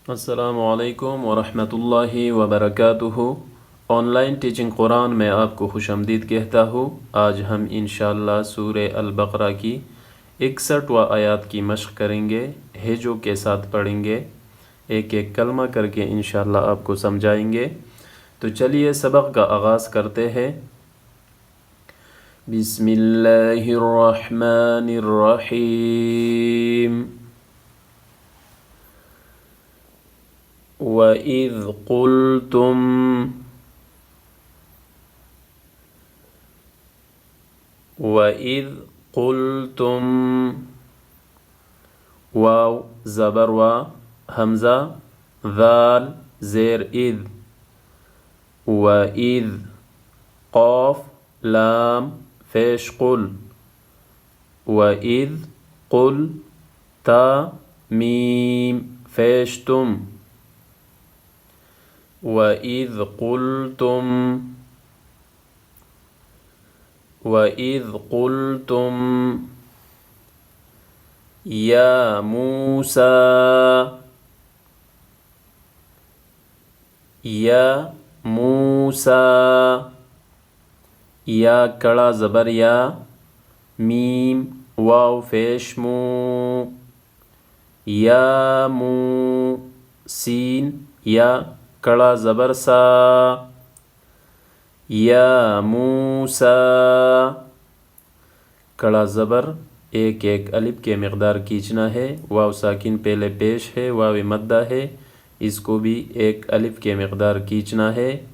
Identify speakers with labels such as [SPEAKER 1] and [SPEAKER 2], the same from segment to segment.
[SPEAKER 1] السلام علیکم ورحمۃ اللہ وبرکاتہ۔ آن لائن ٹیچنگ قرآن میں آپ کو خوش آمدید کہتا ہوں۔ آج ہم انشاءاللہ سورہ البقرہ کی 61 آیات کی مشق کریں گے، ہجو کے ساتھ پڑھیں گے، ایک ایک کلمہ کر کے انشاءاللہ آپ کو سمجھائیں گے۔ تو چلیے سبق کا آغاز کرتے ہیں۔ بسم اللہ الرحمن الرحیم۔ وَإِذْ قُلْتُمْ وَإِذْ قُلْتُمْ واو زبر وا حمزہ ذال زیر اذ وَإِذْ قاف لام فیش قل وَإِذْ قل تا میم فیش تم وَإِذْ قُلْتُمْ وَإِذْ قُلْتُمْ یا موسیٰ یا موسیٰ یا کڑا زبر یا میم واو فیش مو یا مو سین یا کڑا زبر سا یا موسیٰ کڑا زبر ایک ایک الف کے مقدار کھینچنا ہے۔ واو ساکن پہلے پیش ہے، واو مدہ ہے، اس کو بھی ایک الف کے مقدار کھینچنا ہے۔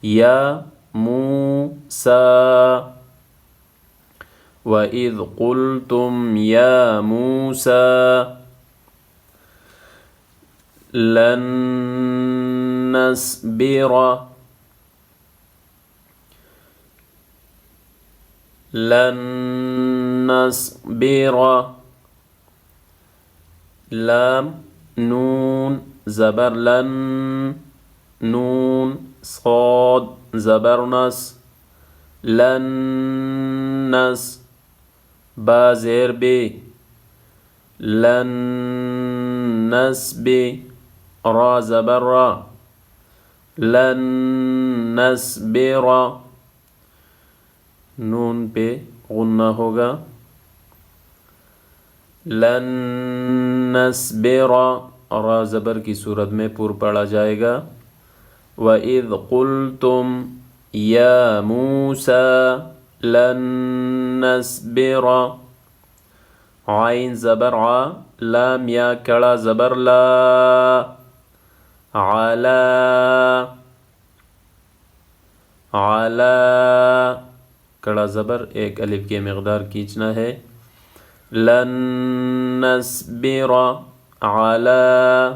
[SPEAKER 1] یا موسیٰ وَإِذْ قُلْتُمْ یا موسیٰ لن نصبر لام نون زبر لن نون صاد زبر نس لن نس با زیر بے لن نصبر را زبر را لن نصبر نون پہ غنہ ہوگا لن نصبر را زبر کی صورت میں پر پڑھا جائے گا۔ وَإِذْ قُلْتُمْ یا موسیٰ لن نصبر عین زبر ع لام یا کڑا زبر لا علا کڑا زبر ایک الف کے مقدار کھینچنا ہے۔ لن نصبر علی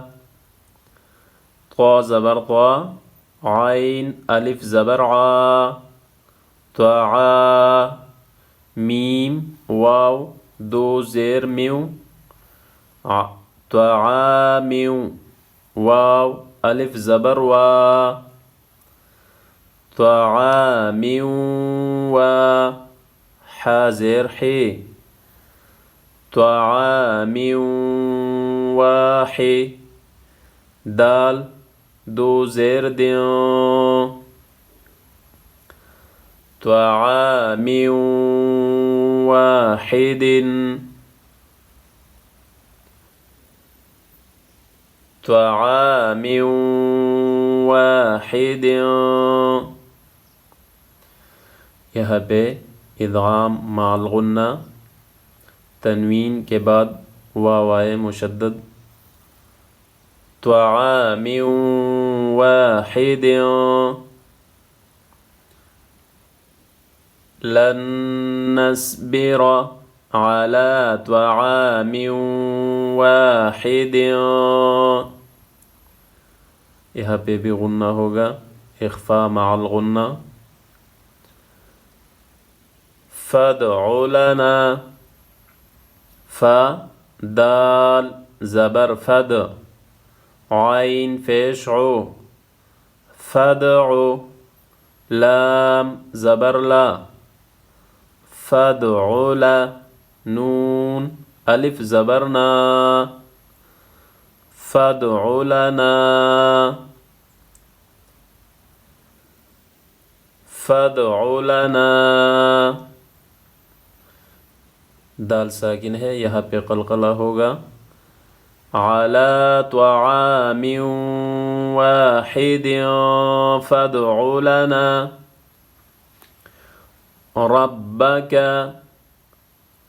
[SPEAKER 1] طا زبر طا عین الف زبر ع طاعا میم واو دو زیر میو طعامیو واو الف زبر وا طعامیو وا حا زیر حی طعامیو واحی دال دو زیر دیوں طعامیو واحد طعام واحد یہاں پہ ادغام مع الغنہ تنوین کے بعد واو آئے مشدد طعام واحد لن نصبر على طعام واحد یہاں پہ بھی غنہ ہوگا اخفاء مع الغنہ فادع لنا فا دال زبر فد عین فیش عو فدع لام زبر لا فدع لا نون الف زبرنا فادع لنا فادع لنا. دال ساکن ہے، یہاں پہ قلقلہ ہوگا. على طعام واحد فادع لنا ربك.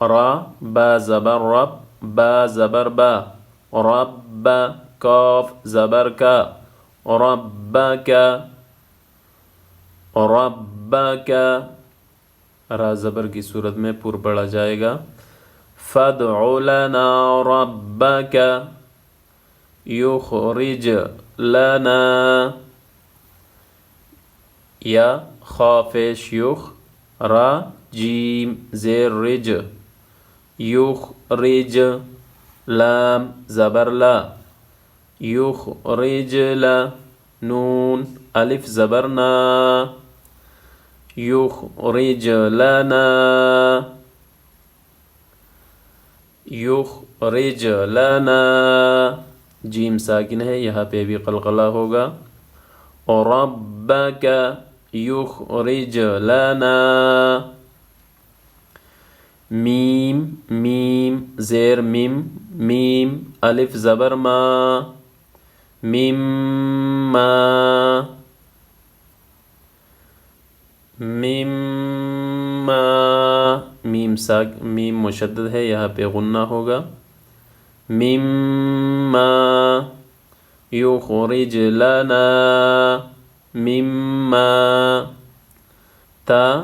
[SPEAKER 1] را با زبر رب، با زبر با، رب کاف زبر کا، ربك ربك. را زبر کی صورت میں پر پڑا جائے گا. فادع لنا ربك یخرج لنا. یا خافش یخ، را جیم زیر رج، یخرج، لام زبر لا، یخرج لا، نون الف زبر نا، یخرج لنا یخرج لنا. جیم ساکن ہے، یہاں پہ بھی قلقلہ ہوگا. ربک یخرج لنا. میم میم زیر میم، میم الف زبر ما، مما مما. میم مشدد ہے، یہاں پہ غنہ ہوگا. مما یخرج لنا مما. تا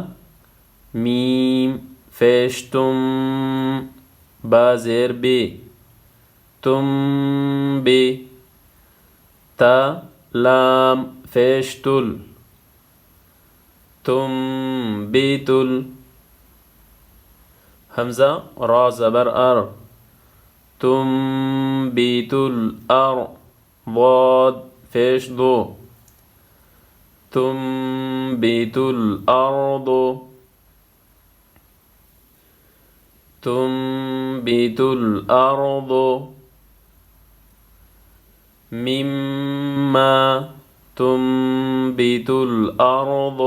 [SPEAKER 1] میم فیش تم، با زیر بے، تم بے. تا لام فیش تل، تم بیتل. حمزہ را زبر ار، تم بیتل ار. ضاد فیش دو، تم بیتل ارض، تم بیتل ارض. مما تم بیتل ارض.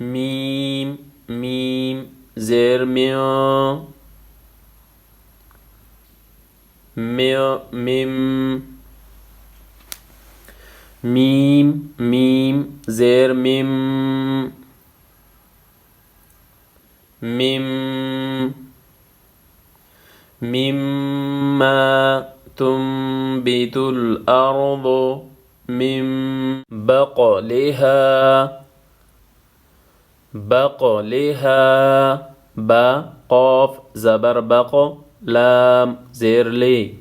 [SPEAKER 1] میم میم زیر میاں، میم. میم میم زیر میم، میم. مما تنبت الأرض من بقلها. بقلها با قاف زبر بق، لام زیر لی،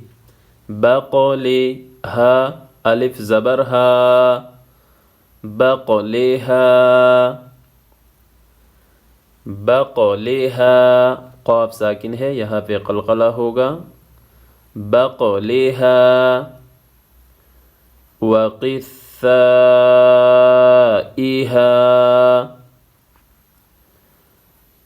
[SPEAKER 1] بقلی. ها الف زبر ها، بقلها. بقلها قاف ساکن ہے، یہاں پہ قلقلہ ہوگا. بقلها. وقثائها.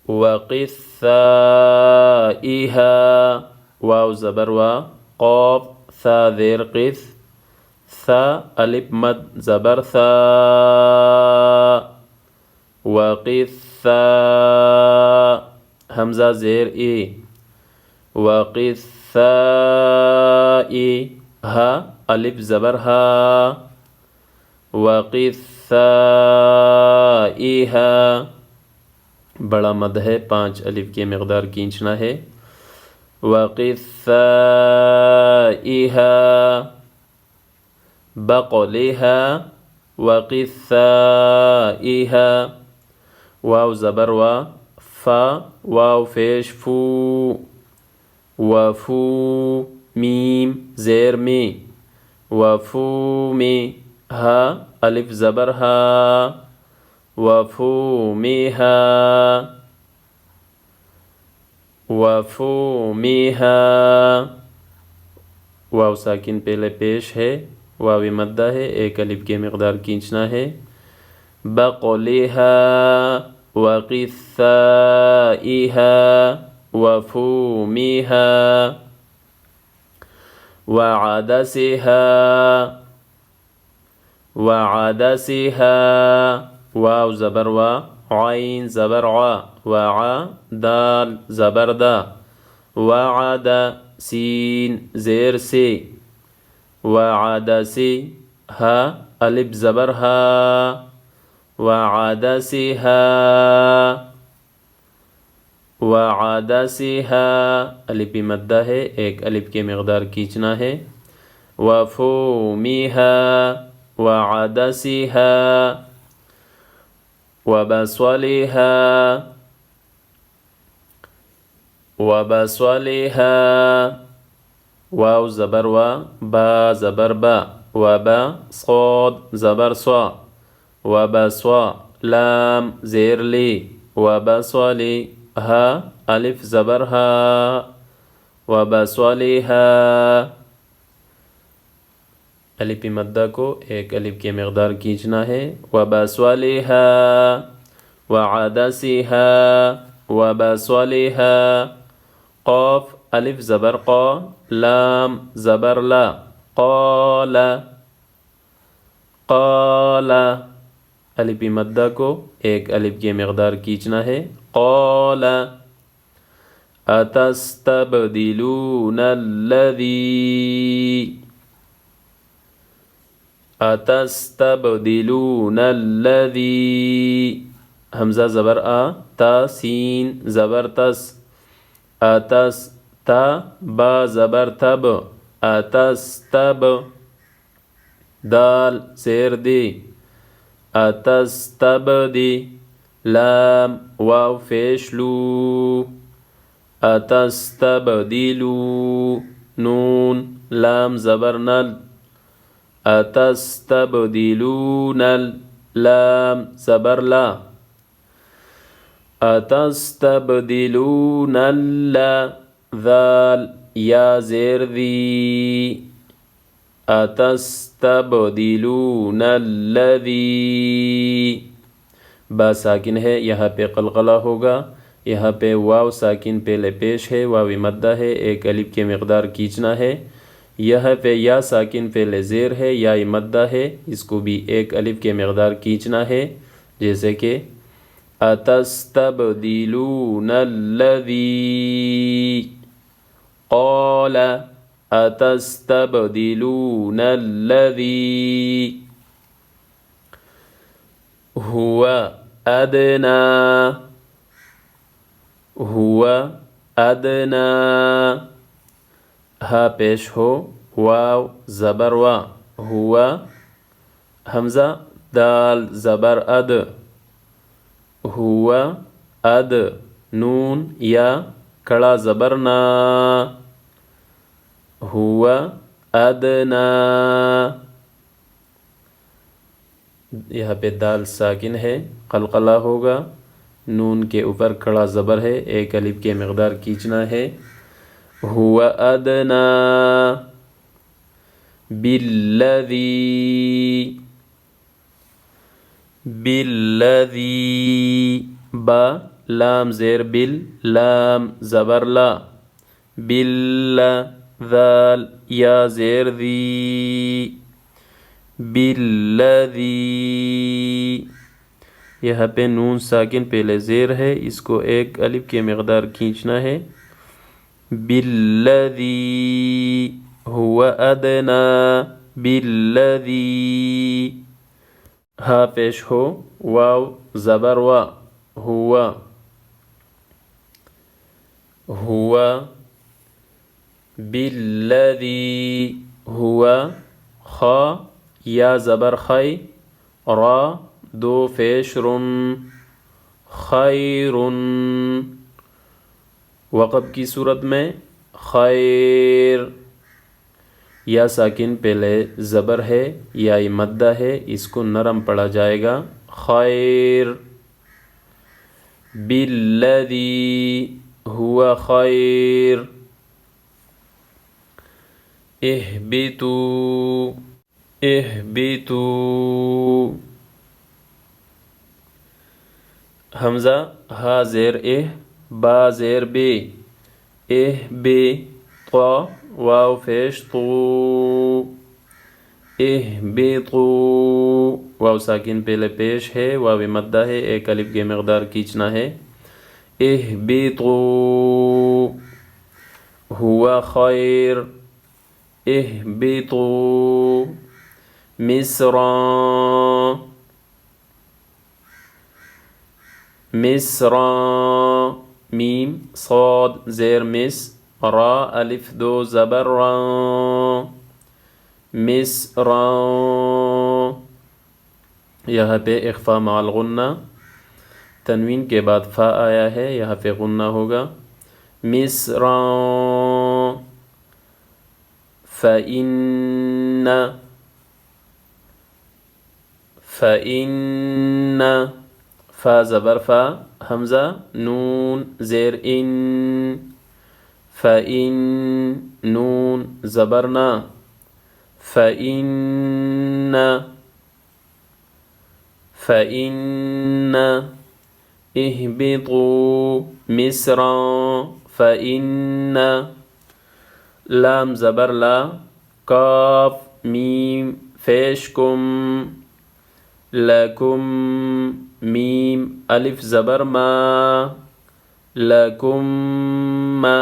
[SPEAKER 1] وقثائها واو زبر وا، قاف ثا زیر قث، ثا الف مد زبر ثا، وقثا. حمزہ زیر ای، وقثائی. ہا الف زبر ہا، وقثائها. بڑا مد ہے، 5 الف کی مقدار کھینچنا ہے. وقثائها. بقلها وقثائها. واو زبر وا، فا واو فیش فو، وفو. میم زیر می، وفو می. ہا الف زبر ہا، وفومها. وفومها. واو ساکن پہلے پیش ہے، واو مدہ ہے، 1 الف کی مقدار کھینچنا ہے. بقلها وقثائها وفومها. وعدسها وعدسها واو زبر وا عين زبر ع وع دال زبر دا وعد سين زير سي وعدسي ها الف زبر ها وعدسها وعدسها الف مدہ ہے ایک الف کے مقدار کھینچنا ہے وفومها وعدسها وبصلها وبصلها واو زبر وا با زبر با وبا صاد زبر صا وبصا لام زیر لی وبصلی ها الف زبر ها وبصلها الف مدہ کو ایک الف کے مقدار کھینچنا ہے وبصلها وعدسها وبصلها قاف الف زبر قا لام زبر لا قال قال الف مدہ کو ایک الف کے مقدار کھینچنا ہے قال اتستبدلون الذی اتستبدلون الذی حمزہ زبر آ تا سین زبر تس اتس تا با زبر تب اتستب دال زیر دی اتستبدی لام واو فیشلو اتستبدلو نون لام زبر نل اتستبدلون اللام زبر لا اتستبدلون اللا ذال یا زیر ذی اتستبدلون الذی با ساکن ہے یہاں پہ قلقلہ ہوگا یہاں پہ واو ساکن پہلے پیش ہے واو مدہ ہے ایک الف کے مقدار کھینچنا ہے یہاں پہ یا ساکن پہلے زیر ہے یا مدہ ہے اس کو بھی ایک الف کے مقدار کھینچنا ہے جیسے کہ اتستبدلون الذی قال اتستبدلون الذی هو ادنا هو ادنا ہا پیش ہو واو زبر وا ہوا حمزہ دال زبر اد ہوا اد نون یا کڑا زبر نا ہوا ادنا یہاں پہ دال ساکن ہے قلقلہ ہوگا نون کے اوپر کڑا زبر ہے ایک الف کے مقدار کھینچنا ہے هو ادنا بالذی با لام زیر بل لام زبر لا بل ذال یا زیر ذی بالذی یہاں پہ نون ساکن پہلے زیر ہے اس کو ایک الف کے مقدار کھینچنا ہے بالذی هو ادنا بالذی ہا پیش ہو واو زبر وا ہوا ہوا بالذی ہوا خا یا زبر خی را دو پیش رن خیر وقف کی صورت میں خیر یا ساکن پہلے زبر ہے یا مدہ ہے اس کو نرم پڑھا جائے گا خیر بالذی ہوا خیر اہبتو حمزہ ہا زیر با زیر بے بے طا واو پیش طو، اہبطوا، واو ساکن پہلے پیش ہے، واو مدہ ہے، ایک الف کی مقدار کھینچنا ہے، اہبطوا، ہوا خیر، اہبطوا مصرا، مصرا، میم صاد زیر مس، را الف دو زبر را، مصرا، یہاں پہ اخفا مع الغنہ، تنوین کے بعد فا آیا ہے، یہاں پہ غنہ ہوگا، مصرا، فإن، فإن، فا زبر فا، حمزہ نون زیر ان، فإن، نون زبرنا، فإن، فإن، اہبطوا مصرا، فإن، لام زبر لا، کاف میم فیشکم، لکم، میم الف زبر ما، لکم ما،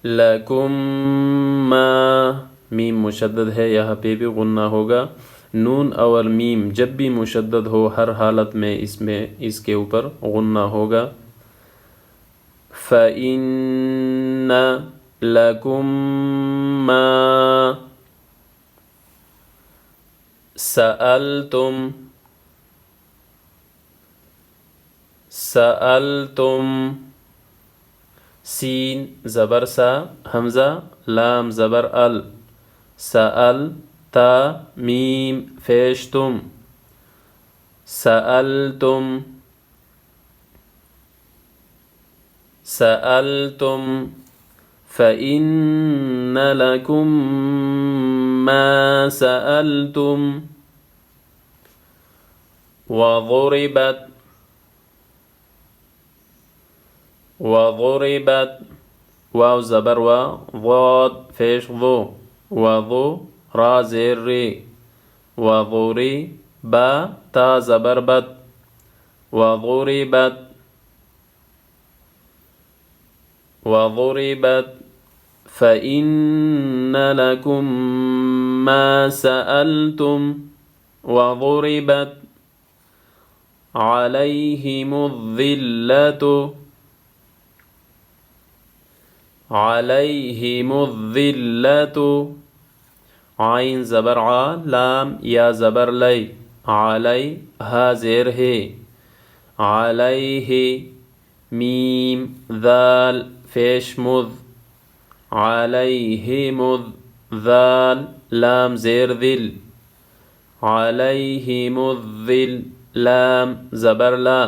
[SPEAKER 1] لکم ما، میم مشدد ہے، یہاں پہ بھی غنہ ہوگا، نون اور میم جب بھی مشدد ہو ہر حالت میں اس کے اوپر غنہ ہوگا، فَإِنَّ لَكُمْ مَا سَأَلْتُمْ، سَأَلْتُمْ، سین زبر سا، حمزہ لام زبر ال، سأل تا میم فیشتم، سألتم، سألتم، فإن لكم ما سألتم، وضربت، وضربت، واو زبر و، ضاد فیش ضو، وضو را زیر ری، وضرب تا زبر بت، وضربت، وضربت، فإن لكم ما سألتم، وضربت عليهم الذلة، عليهم الذلة، عین زبر ع، لام یا زبر لی، علی ہا زیر ہے، علیہ، میم ذال فیش مذ، علیہم الذال، لام زیر ذل، علیہم الذل، لام زبر لا،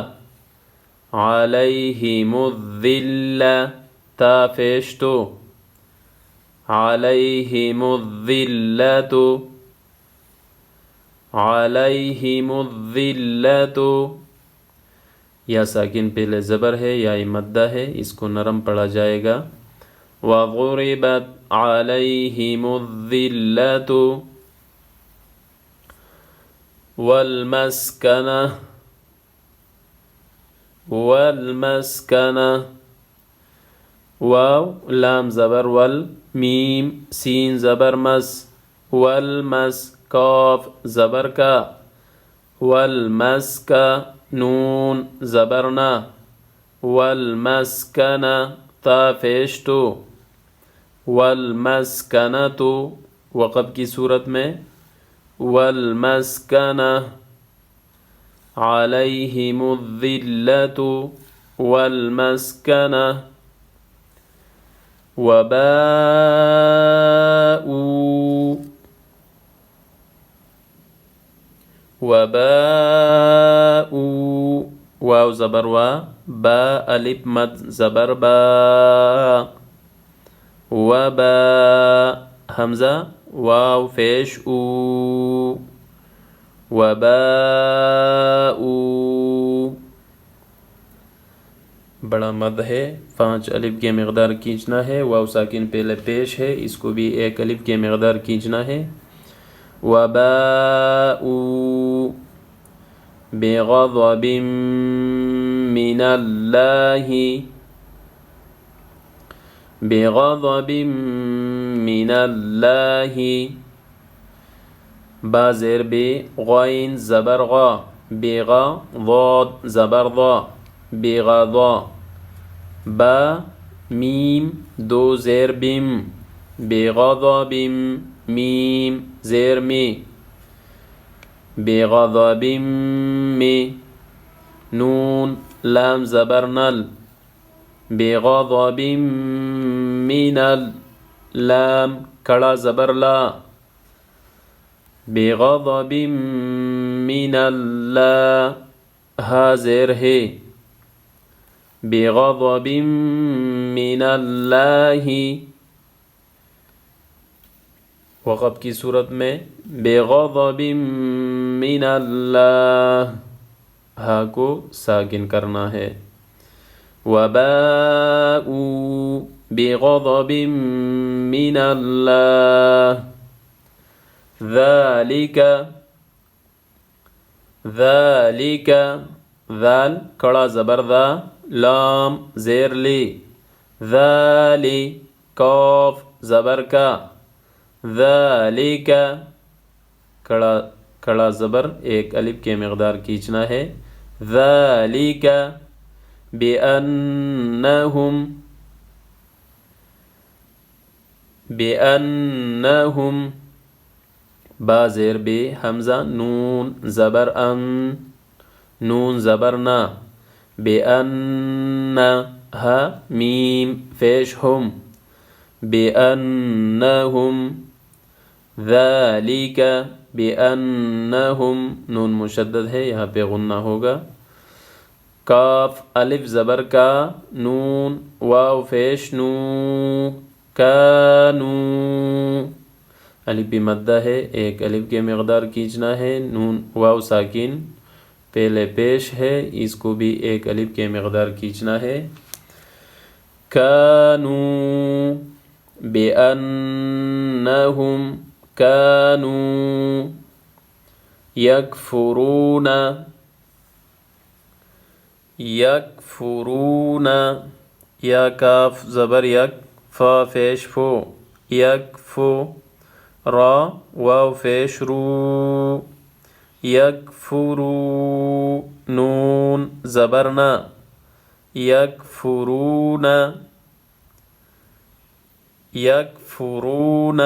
[SPEAKER 1] علیہم الذل، تا فیش تو، علیہم الذلة، علیہم الذلة، یا ساکن پہلے زبر ہے یا مدہ ہے، اس کو نرم پڑھا جائے گا، وضربت علیہم الذلة والمسکنہ، والمسکنہ، واو لام زبر ول، میم سین زبر مس، والمس، کاف زبر کا، والمسکا، نون زبرنا، والمسکنہ، تا فیشتو، والمسکنۃ، وقف کی صورت میں، والمسکنہ، علیہم الذلة والمسکنہ، وباءوا، وباءوا، واو زبر وا، با الف مد زبر با، وبا حمزہ واو فیش او، وباءوا، بڑا مد ہے، 5 الف کی مقدار کھینچنا ہے۔ واو ساکن پہلے پیش ہے، اس کو بھی 1 الف کی مقدار کھینچنا ہے۔ وباءوا بغضب من اللہ، بغضب من اللہ، با زیر بے، غائن زبر غا، بغا ضاد زبر ضا، بغضا، با میم 2 زیر بم، بغضب میم زیر میں، بغضب میں، نون لام زبر نل، بغضب من لام کڑا زبر لا، بغضب من اللہ، ہا زیر ہے، بغضب من اللہ، وقف کی صورت میں بغضب من اللہ، ہا کو ساکن کرنا ہے۔ وباءوا بغضب من اللہ، ذالک، ذالک، ذال کڑا زبر ذا، لام زیر لی، ذالی، کاف زبر کا، ذالک، کڑا زبر 1 الف کے مقدار کھینچنا ہے۔ ذالک بأنہم، بأنہم، با زیر بے، حمزہ نون زبر ان، نون زبر نا، بأن، ہا میم پیش ہم، بأنہم، ذالک بأنہم، نون مشدد ہے، یہاں پہ غنہ ہوگا۔ کاف الف زبر کا، نون واو پیش نو، کانو، الف بھی مدہ ہے، 1 الف کے مقدار کھینچنا ہے۔ نون واو ساکن پہلے پیش ہے، اس کو بھی 1 الف کے مقدار کھینچنا ہے۔ کانو بأنہم کانو یکفرون، یکفرون، یا کاف زبر یک، فا پیش فو، یکفو، را واو پیش رو، یکفرو، نون زبر نا، یکفرون، یکفرون،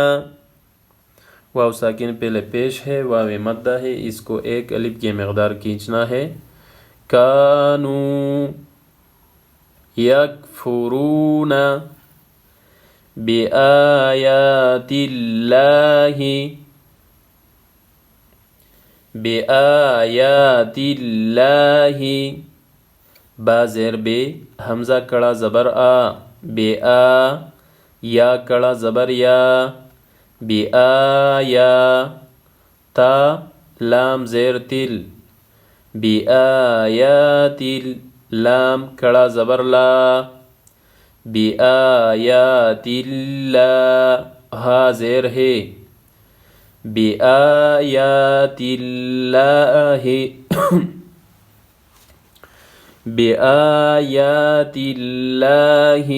[SPEAKER 1] واو ساکن پہلے پیش ہے، واو مدہ ہے، اس کو 1 الف کی مقدار کھینچنا ہے۔ کانو یکفرون بآیات اللہ، بآیات اللہ، با زیر بے، حمزہ کڑا زبر آ، بے آ، یا کڑا زبر یا، بے آیا، تا لام زیر تل، بے آیات لام کڑا زبر لا، بے آیات اللہ، ہا زیر ہے، بے آیات اللہ، بے آیات اللہ،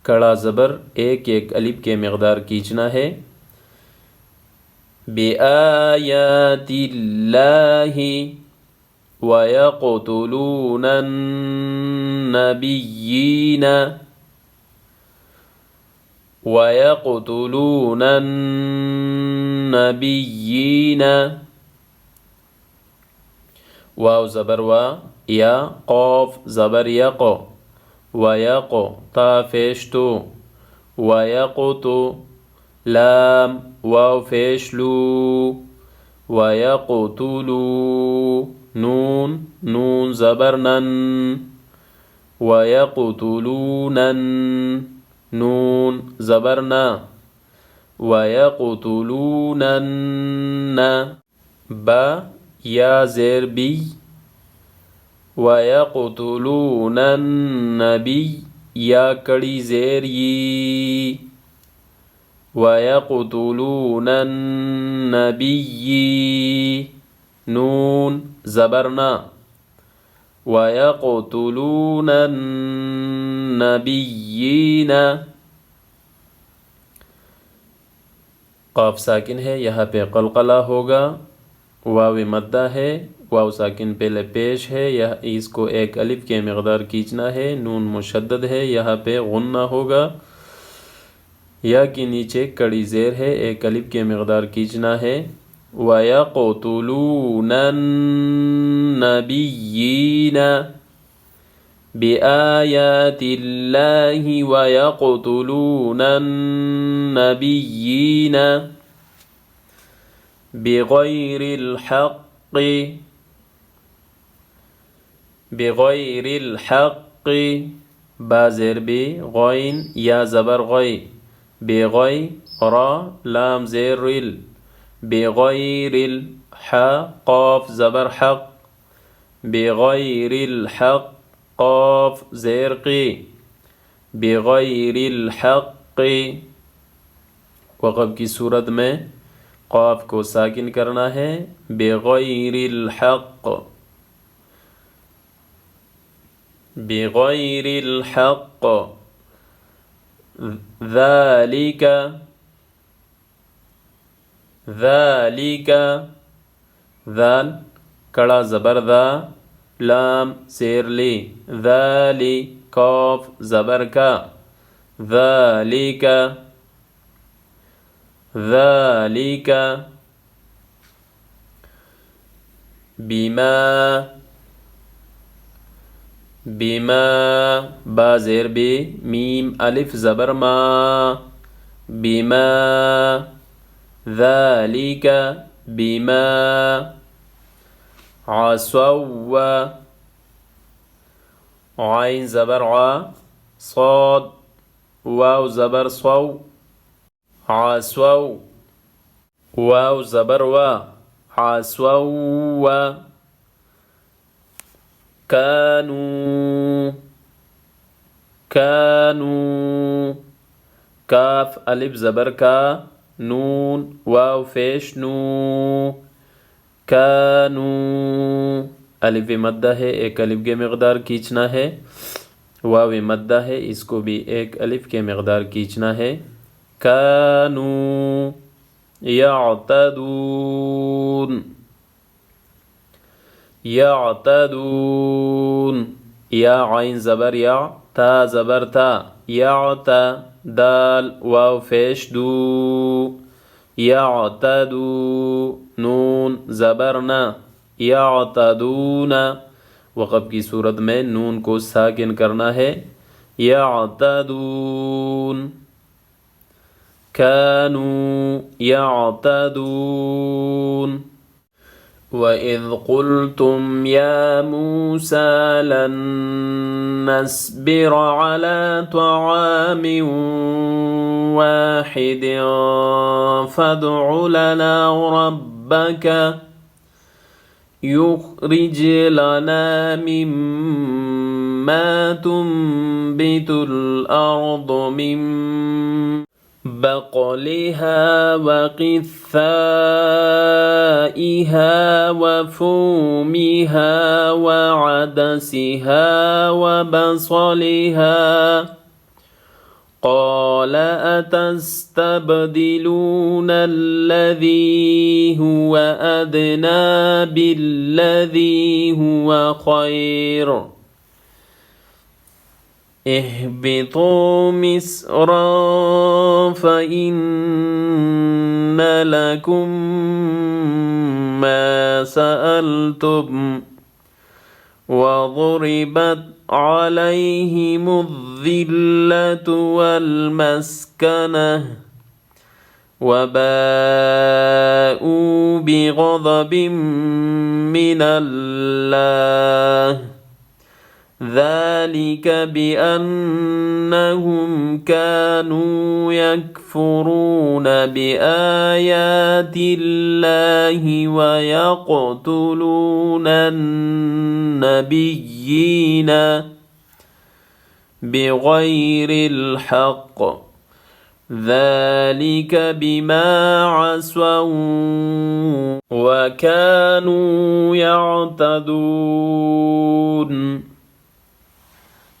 [SPEAKER 1] کڑا زبر 1 الف کے مقدار کھینچنا ہے۔ بے آیات اللہ وَيَقْتُلُونَ النَّبِيِّينَ، وَيَقْتُلُونَ النَّبِيِّينَ، واو زبر وا، یا قاف زبر یق، ویق، تا پیش تو، ویقتو، لام واو پیش لو، ویقتلو، نون، نون زبر نن، ویقتلون، نون زبر نا، ویقتلون، با یا زیر بی، وَيَقْتُلُونَ النَّبِيَّ یا کڑی زیر ی وَيَقْتُلُونَ النَّبِيِّ نون زبرنا وَيَقْتُلُونَ النَّبِيِّينَ قاف ساکن ہے، یہاں پہ قلقلہ ہوگا، واو مدہ ہے، واو ساکن پہلے پیش ہے، اس کو ایک الف کے مقدار کھینچنا ہے، نون مشدد ہے، یہاں پہ غنہ ہوگا، یا کے نیچے کڑی زیر ہے، ایک الف کے مقدار کھینچنا ہے۔ وَيَقْتُلُونَ النَّبِيِّينَ بِآيَاتِ اللَّهِ وَيَقْتُلُونَ النَّبِيِّينَ بِغَيْرِ الْحَقِّ با زیر بی غین یا زبر غی بغی را لام زیر رل بغیر قاف زبر حق بغیر الحق قاف زیر قی بغیر الحق وقف کی صورت میں قاف کو ساکن کرنا ہے، بغیر الحق بغیر الحق ذالک ذال کڑا زبر ذا لام زیر لی ذالی قاف زبر کا ذالک بما با زیر بی میم الف زبر ما بما ذالک بما عصوا عین زبر ع صاد واو زبر صو عصوا واو زبر و عصوا كانوا کاف الف زبر کا نون واو پیش نو کانوا الف مدہ ہے، ایک الف کے مقدار کھینچنا ہے، واو مدہ ہے، اس کو بھی ایک الف کے مقدار کھینچنا ہے۔ کانوا یعتدون یا عین زبر یا تا زبر تا یعتا دال واو پیش دو یعتدو نون زبرنا یعتدون وقف کی صورت میں نون کو ساکن کرنا ہے، یعتدون كانوا يعتدون وَإِذْ قُلْتُمْ يَا مُوسَى لَن نَّصْبِرَ عَلَى طَعَامٍ وَاحِدٍ فَادْعُ لَنَا رَبَّكَ يُخْرِجْ لَنَا مِمَّا تُنبِتُ الْأَرْضُ مِن بقلها وقثائها وفومها وعدسها وبصلها قال أتستبدلون الذي هو أدنى بالذي هو خير اهبطوا مصرا فإن لكم ما سألتم وضربت عليهم الذلة والمسكنة وباءوا بغضب من الله ذلك بأنهم كانوا يكفرون بآيات الله ويقتلون النبيين بغير الحق ذلك بما عصوا وكانوا يعتدون।